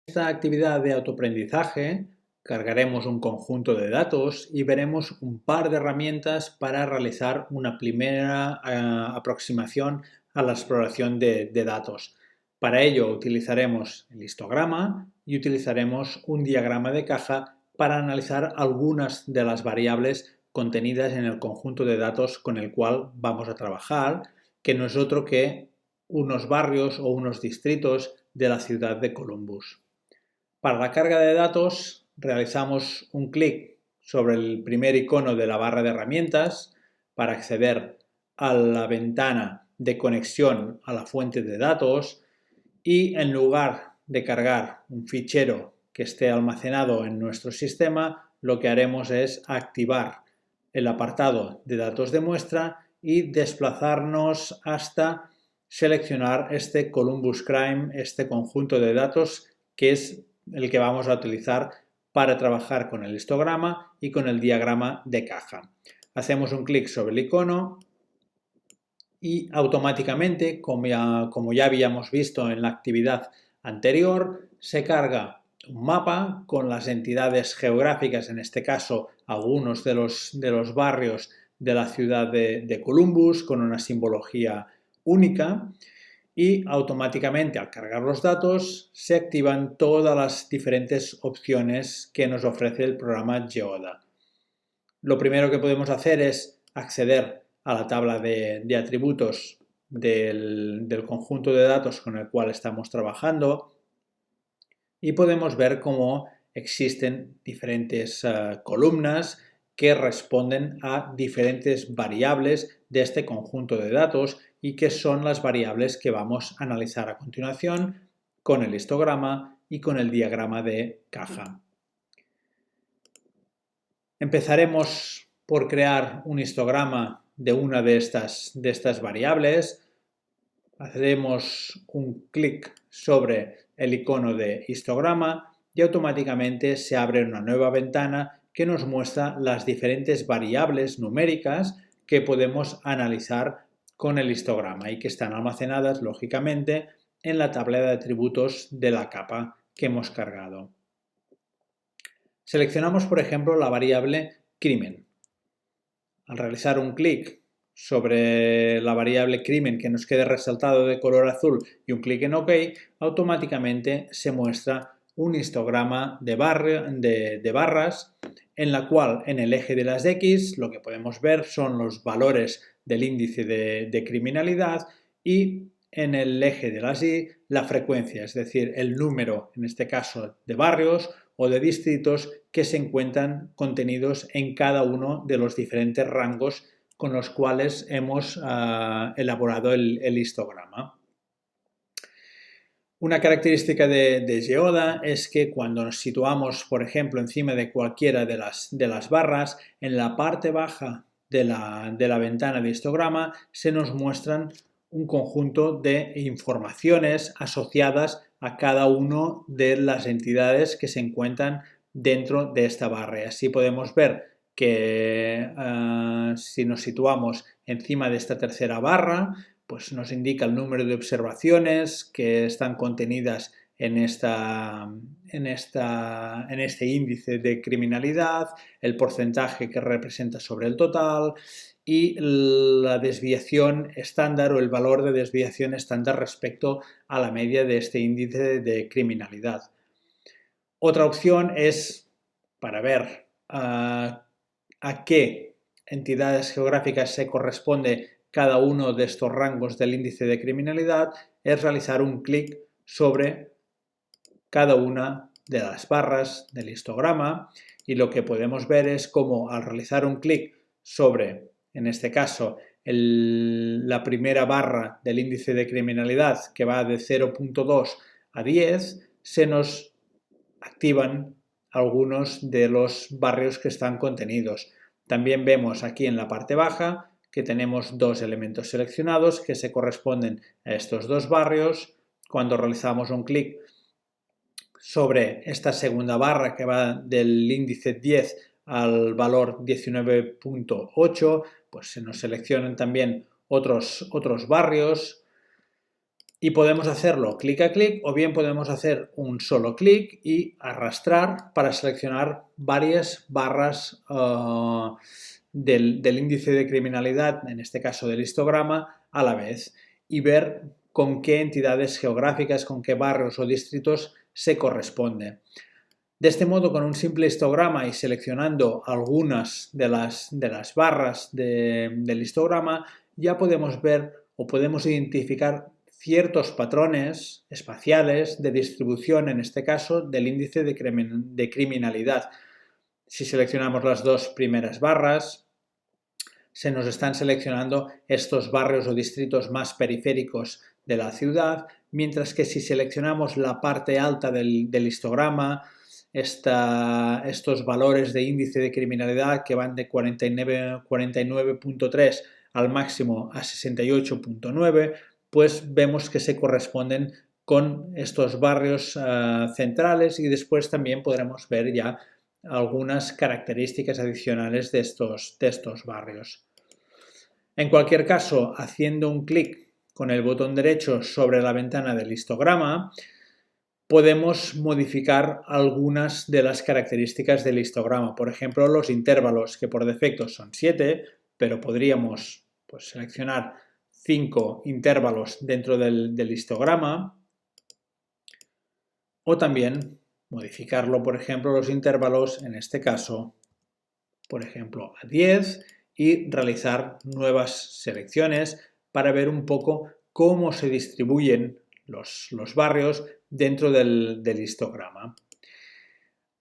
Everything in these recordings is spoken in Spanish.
esta actividad de autoaprendizaje cargaremos un conjunto de datos y veremos un par de herramientas para realizar una primera aproximación a la exploración de datos. Para ello utilizaremos el histograma y utilizaremos un diagrama de caja para analizar algunas de las variables contenidas en el conjunto de datos con el cual vamos a trabajar, que no es otro que unos barrios o unos distritos de la ciudad de Columbus. Para la carga de datos realizamos un clic sobre el primer icono de la barra de herramientas para acceder a la ventana de conexión a la fuente de datos y en lugar de cargar un fichero que esté almacenado en nuestro sistema, lo que haremos es activar el apartado de datos de muestra y desplazarnos hasta seleccionar este Columbus Crime, este conjunto de datos que es el que vamos a utilizar para trabajar con el histograma y con el diagrama de caja. Hacemos un clic sobre el icono y automáticamente, como ya habíamos visto en la actividad anterior, se carga un mapa con las entidades geográficas, en este caso algunos de los barrios de la ciudad de Columbus, con una simbología única, y automáticamente al cargar los datos se activan todas las diferentes opciones que nos ofrece el programa Geoda. Lo primero que podemos hacer es acceder a la tabla de atributos del conjunto de datos con el cual estamos trabajando y podemos ver cómo existen diferentes columnas que responden a diferentes variables de este conjunto de datos y que son las variables que vamos a analizar a continuación con el histograma y con el diagrama de caja. Empezaremos por crear un histograma de una de estas variables. Haremos un clic sobre el icono de histograma y automáticamente se abre una nueva ventana que nos muestra las diferentes variables numéricas que podemos analizar con el histograma y que están almacenadas, lógicamente, en la tabla de atributos de la capa que hemos cargado. Seleccionamos, por ejemplo, la variable crimen. Al realizar un clic sobre la variable crimen que nos quede resaltado de color azul y un clic en OK, automáticamente se muestra un histograma de barras en la cual en el eje de las X lo que podemos ver son los valores del índice de criminalidad y en el eje de las Y la frecuencia, es decir, el número, en este caso, de barrios o de distritos que se encuentran contenidos en cada uno de los diferentes rangos con los cuales hemos elaborado el histograma. Una característica de Geoda es que cuando nos situamos, por ejemplo, encima de cualquiera de las barras, en la parte baja de la ventana de histograma se nos muestran un conjunto de informaciones asociadas a cada una de las entidades que se encuentran dentro de esta barra. Y así podemos ver que si nos situamos encima de esta tercera barra, pues nos indica el número de observaciones que están contenidas en este índice de criminalidad, el porcentaje que representa sobre el total y la desviación estándar o el valor de desviación estándar respecto a la media de este índice de criminalidad. Otra opción es para ver a qué entidades geográficas se corresponde cada uno de estos rangos del índice de criminalidad, es realizar un clic sobre cada una de las barras del histograma y lo que podemos ver es cómo al realizar un clic sobre, en este caso, la primera barra del índice de criminalidad que va de 0.2 a 10, se nos activan algunos de los barrios que están contenidos. También vemos aquí en la parte baja que tenemos dos elementos seleccionados que se corresponden a estos dos barrios. Cuando realizamos un clic sobre esta segunda barra que va del índice 10 al valor 19.8, pues se nos seleccionan también otros barrios. Y podemos hacerlo clic a clic o bien podemos hacer un solo clic y arrastrar para seleccionar varias barras del índice de criminalidad, en este caso del histograma, a la vez y ver con qué entidades geográficas, con qué barrios o distritos se corresponde. De este modo, con un simple histograma y seleccionando algunas de las barras del histograma, ya podemos ver o podemos identificar ciertos patrones espaciales de distribución, en este caso, del índice de criminalidad. Si seleccionamos las dos primeras barras, se nos están seleccionando estos barrios o distritos más periféricos de la ciudad, mientras que si seleccionamos la parte alta del histograma, estos valores de índice de criminalidad que van de 49.3 al máximo a 68.9, pues vemos que se corresponden con estos barrios centrales y después también podremos ver ya algunas características adicionales de estos barrios. En cualquier caso, haciendo un clic con el botón derecho sobre la ventana del histograma, podemos modificar algunas de las características del histograma. Por ejemplo, los intervalos, que por defecto son 7, pero podríamos seleccionar 5 intervalos dentro del histograma. O también modificarlo, por ejemplo, los intervalos, en este caso, por ejemplo, a 10 y realizar nuevas selecciones para ver un poco cómo se distribuyen los barrios dentro del histograma.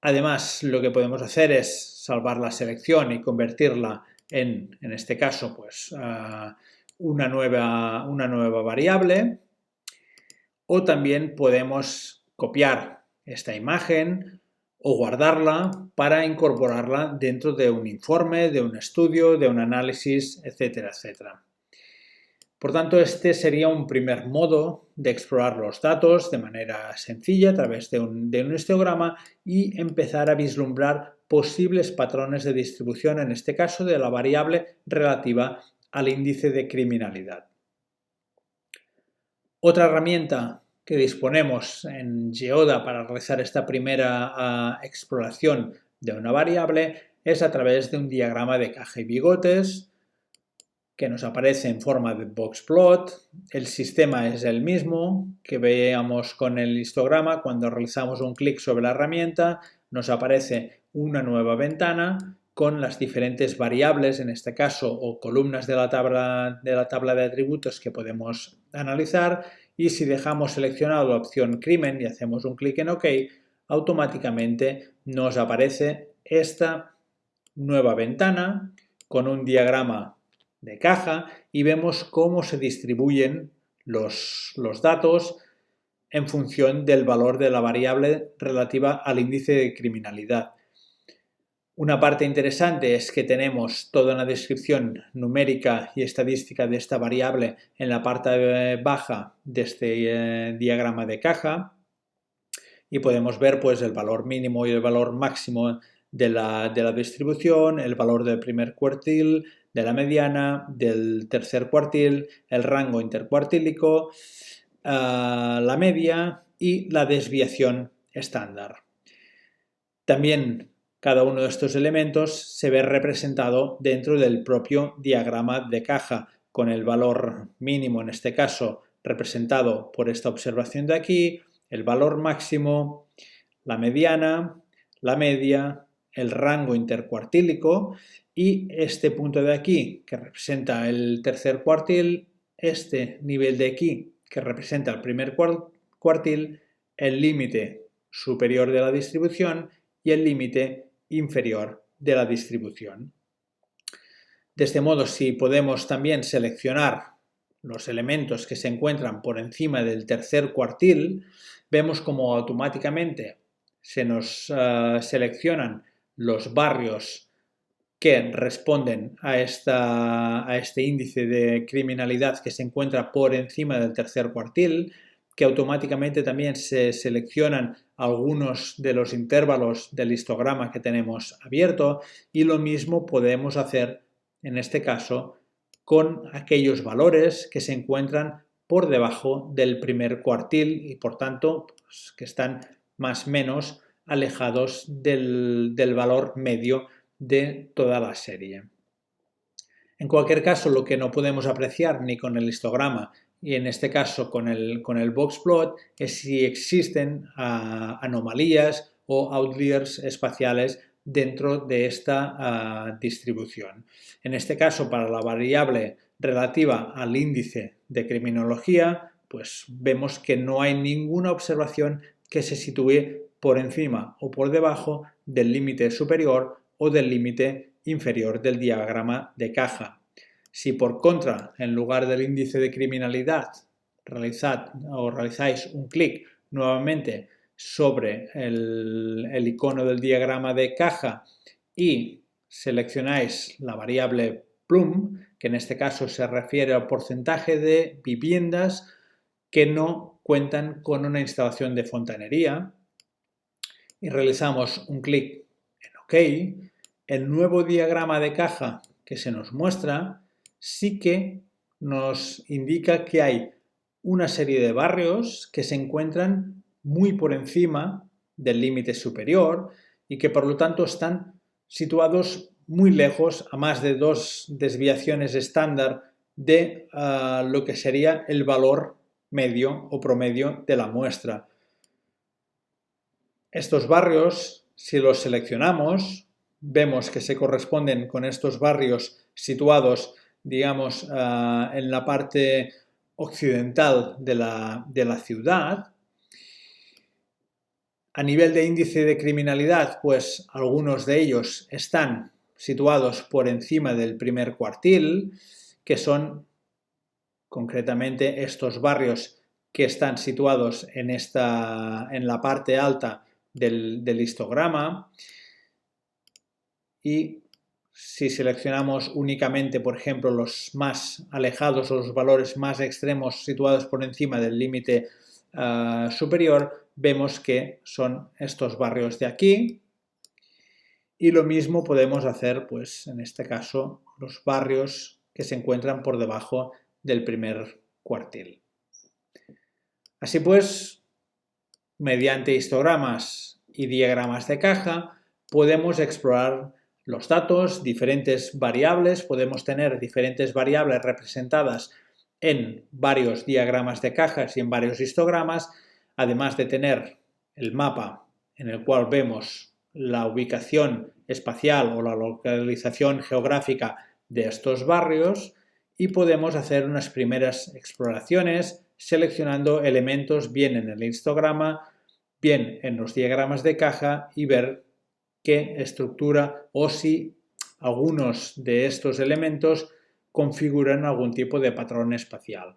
Además, lo que podemos hacer es salvar la selección y convertirla en este caso, una nueva variable. O también podemos copiar esta imagen o guardarla para incorporarla dentro de un informe, de un estudio, de un análisis, etcétera, etcétera. Por tanto, este sería un primer modo de explorar los datos de manera sencilla a través de un histograma y empezar a vislumbrar posibles patrones de distribución, en este caso de la variable relativa al índice de criminalidad. Otra herramienta que disponemos en Geoda para realizar esta primera exploración de una variable es a través de un diagrama de caja y bigotes que nos aparece en forma de boxplot. El sistema es el mismo que veíamos con el histograma. Cuando realizamos un clic sobre la herramienta, nos aparece una nueva ventana con las diferentes variables, en este caso, o columnas de la tabla de atributos que podemos analizar. Y si dejamos seleccionada la opción crimen y hacemos un clic en OK, automáticamente nos aparece esta nueva ventana con un diagrama de caja y vemos cómo se distribuyen los datos en función del valor de la variable relativa al índice de criminalidad. Una parte interesante es que tenemos toda una descripción numérica y estadística de esta variable en la parte baja de este diagrama de caja y podemos ver el valor mínimo y el valor máximo de la distribución, el valor del primer cuartil, de la mediana, del tercer cuartil, el rango intercuartílico, la media y la desviación estándar. También cada uno de estos elementos se ve representado dentro del propio diagrama de caja, con el valor mínimo, en este caso, representado por esta observación de aquí, el valor máximo, la mediana, la media, el rango intercuartílico y este punto de aquí que representa el tercer cuartil, este nivel de aquí que representa el primer cuartil, el límite superior de la distribución y el límite inferior de la distribución. De este modo, si podemos también seleccionar los elementos que se encuentran por encima del tercer cuartil, vemos como automáticamente se nos seleccionan los barrios que responden a este índice de criminalidad que se encuentra por encima del tercer cuartil, que automáticamente también se seleccionan algunos de los intervalos del histograma que tenemos abierto y lo mismo podemos hacer en este caso con aquellos valores que se encuentran por debajo del primer cuartil y por tanto pues, que están más o menos alejados del valor medio de toda la serie. En cualquier caso, lo que no podemos apreciar ni con el histograma y en este caso con el boxplot es si existen anomalías o outliers espaciales dentro de esta distribución. En este caso, para la variable relativa al índice de criminología, pues vemos que no hay ninguna observación que se sitúe por encima o por debajo del límite superior o del límite inferior del diagrama de caja. Si por contra, en lugar del índice de criminalidad, realizáis un clic nuevamente sobre el icono del diagrama de caja y seleccionáis la variable plum, que en este caso se refiere al porcentaje de viviendas que no cuentan con una instalación de fontanería, y realizamos un clic en OK, el nuevo diagrama de caja que se nos muestra sí que nos indica que hay una serie de barrios que se encuentran muy por encima del límite superior y que por lo tanto están situados muy lejos, a más de 2 desviaciones estándar de lo que sería el valor medio o promedio de la muestra. Estos barrios, si los seleccionamos, vemos que se corresponden con estos barrios situados, digamos, en la parte occidental de la ciudad. A nivel de índice de criminalidad, pues algunos de ellos están situados por encima del primer cuartil, que son concretamente estos barrios que están situados en la parte alta del histograma. Y si seleccionamos únicamente, por ejemplo, los más alejados o los valores más extremos situados por encima del límite superior, vemos que son estos barrios de aquí. Y lo mismo podemos hacer, pues, en este caso, los barrios que se encuentran por debajo del primer cuartil. Así pues, mediante histogramas y diagramas de caja, podemos explorar los datos, diferentes variables, podemos tener diferentes variables representadas en varios diagramas de cajas y en varios histogramas, además de tener el mapa en el cual vemos la ubicación espacial o la localización geográfica de estos barrios, y podemos hacer unas primeras exploraciones seleccionando elementos bien en el histograma, bien en los diagramas de caja y ver qué estructura o si algunos de estos elementos configuran algún tipo de patrón espacial.